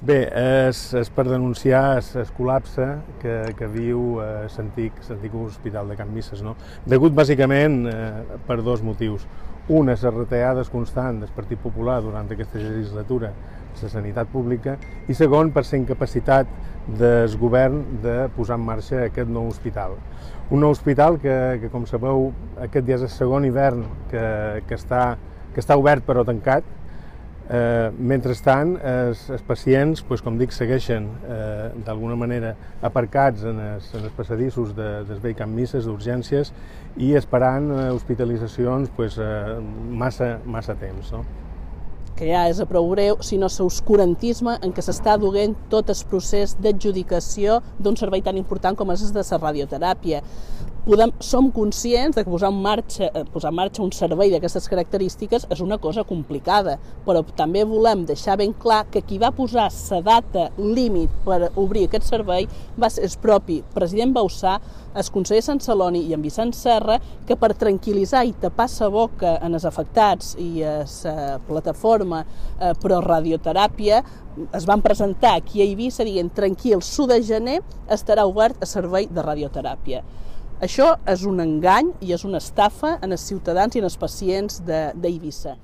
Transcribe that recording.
Bé, és per denunciar el col·lapse que viu l'antic hospital de Can Misses, no? Degut bàsicament per dos motius. Un és les retallades constants del Partit Popular durant aquesta legislatura a la sanitat pública, i segon per la incapacitat del govern de posar en marxa aquest nou hospital. Un nou hospital que com sabeu, aquest dia és el segon hivern que està obert però tancat. Mentrestant, els pacients, com dic, segueixen d'alguna manera aparcats en els passadissos del vell Can Misses d'urgències i esperant hospitalitzacions massa temps. Que ja és a prou greu, sinó l'oscurantisme en què s'està duent tot el procés d'adjudicació d'un servei tan important com és el de la radioteràpia. Som conscients que posar en marxa un servei d'aquestes característiques és una cosa complicada, però també volem deixar ben clar que qui va posar la data límit per obrir aquest servei va ser el propi president Bauzá, el conseller Sanceloni i en Vicent Serra, que per tranquil·litzar i tapar la boca en els afectats i a la plataforma pro radioteràpia es van presentar aquí a Eivissa dient tranquil, l'1 de gener estarà obert el servei de radioteràpia. Això és un engany i és una estafa en els ciutadans i en els pacients d'Eivissa.